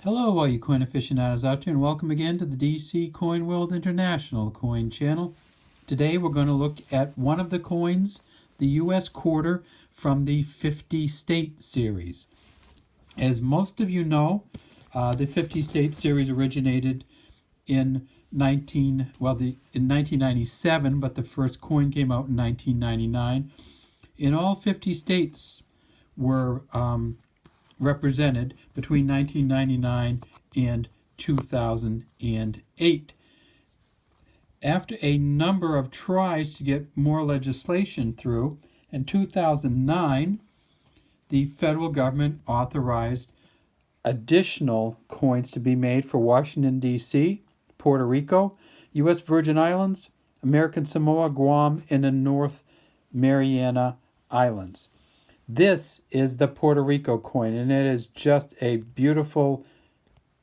Hello, all you coin aficionados out there, and welcome again to the DC Coin World International Coin Channel. Today we're going to look at one of the coins, the U.S. quarter from the 50 State series. As most of you know, the 50 State series originated in 1997, but the first coin came out in 1999. In all 50 states were represented between 1999 and 2008. After a number of tries to get more legislation through, in 2009, the federal government authorized additional coins to be made for Washington, D.C., Puerto Rico, U.S. Virgin Islands, American Samoa, Guam, and the North Mariana Islands. This is the Puerto Rico coin, and it is just a beautiful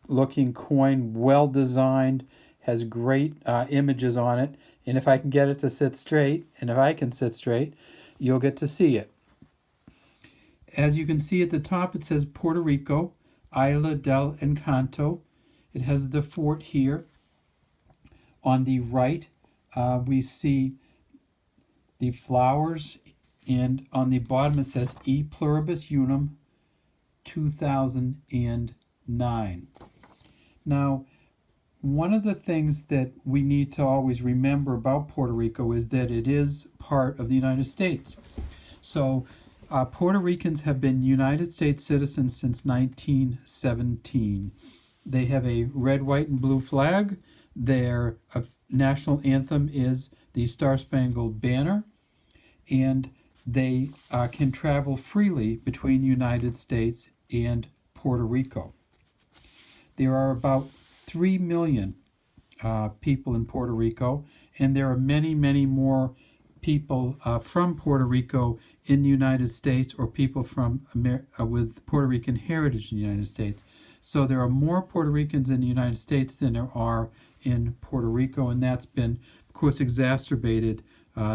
looking coin, well designed, has great images on it, and if I can get it to sit straight, and if I can sit straight, you'll get to see it. As you can see at the top, it says Puerto Rico, Isla del Encanto. It has the fort here. On the right, we see the flowers, and on the bottom it says E Pluribus Unum 2009. Now, one of the things that we need to always remember about Puerto Rico is that it is part of the United States. So Puerto Ricans have been United States citizens since 1917. They have a red, white, and blue flag. Their national anthem is the Star-Spangled Banner, and they can travel freely between the United States and Puerto Rico. There are about 3 million people in Puerto Rico, and there are many, many more people from Puerto Rico in the United States, or people from with Puerto Rican heritage in the United States. So there are more Puerto Ricans in the United States than there are in Puerto Rico, and that's been, of course, exacerbated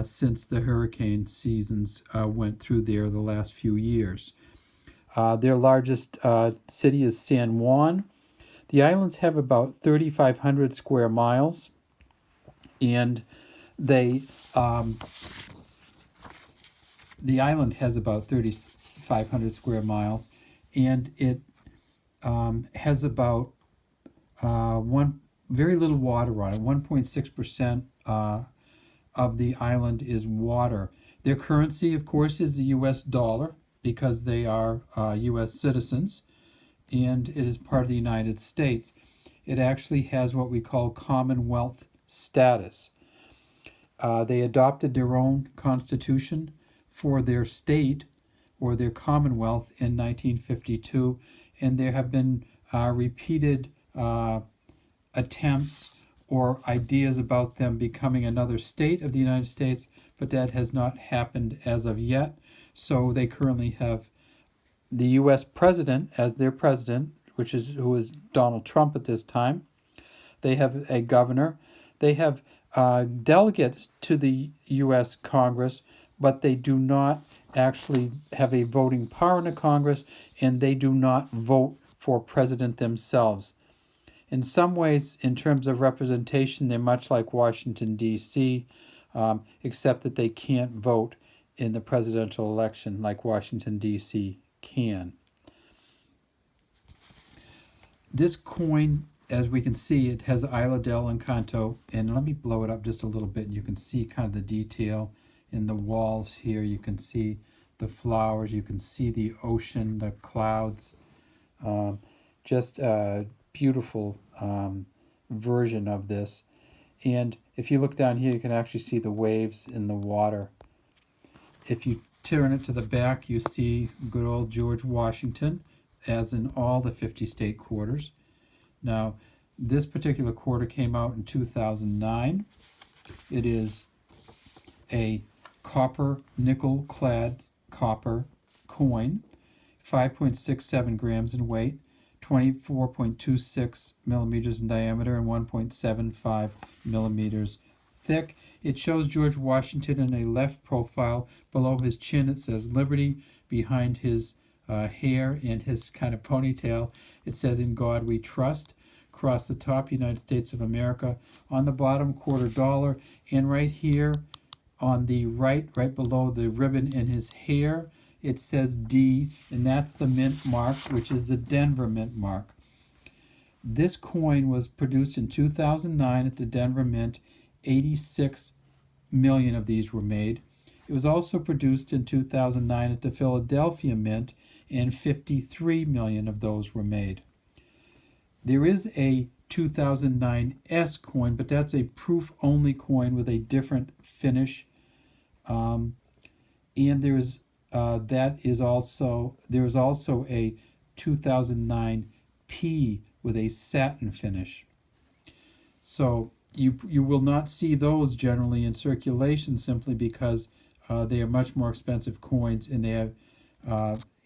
since the hurricane seasons went through there the last few years. Their largest city is San Juan. The islands have about 3,500 square miles, and the island has about 3,500 square miles, and it has about very little water on it. 1.6% of the island is water. Their currency, of course, is the U.S. dollar, because they are U.S. citizens, and it is part of the United States. It actually has what we call Commonwealth status. They adopted their own constitution for their state, or their Commonwealth, in 1952, and there have been repeated attempts or ideas about them becoming another state of the United States, but that has not happened as of yet. So they currently have the U.S. president as their president, who is Donald Trump at this time. They have a governor. They have delegates to the U.S. Congress, but they do not actually have a voting power in the Congress, and they do not vote for president themselves. In some ways, in terms of representation, they're much like Washington, D.C., except that they can't vote in the presidential election like Washington, D.C. can. This coin, as we can see, it has Isla del Encanto, and let me blow it up just a little bit, and you can see kind of the detail in the walls here. You can see the flowers, you can see the ocean, the clouds, just a beautiful version of this. And if you look down here, you can actually see the waves in the water. If you turn it to the back, you see good old George Washington, as in all the 50 state quarters. Now, this particular quarter came out in 2009. It is a copper nickel clad copper coin, 5.67 grams in weight, 24.26 millimeters in diameter, and 1.75 millimeters thick. It shows George Washington in a left profile. Below his chin it says Liberty. Behind his hair and his kind of ponytail. It says, "In God We Trust." Across the top, United States of America. On the bottom, $quarter. And right here on the right below the ribbon in his hair, it says D, and that's the mint mark, which is the Denver mint mark. This coin was produced in 2009 at the Denver Mint. 86 million of these were made. It was also produced in 2009 at the Philadelphia Mint, and 53 million of those were made. There is a 2009 S coin, but that's a proof-only coin with a different finish. And there is also a 2009 P with a satin finish. So you will not see those generally in circulation, simply because they are much more expensive coins, and they have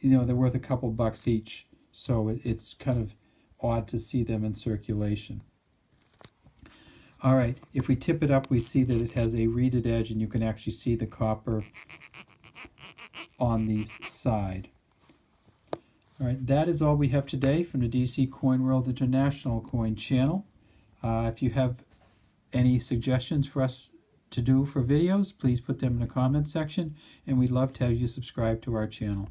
they're worth a couple bucks each. So it's kind of odd to see them in circulation. All right, if we tip it up, we see that it has a reeded edge, and you can actually see the copper on the side. All right, that is all we have today from the DC Coin World International Coin channel. If you have any suggestions for us to do for videos, please put them in the comment section, and we'd love to have you subscribe to our channel.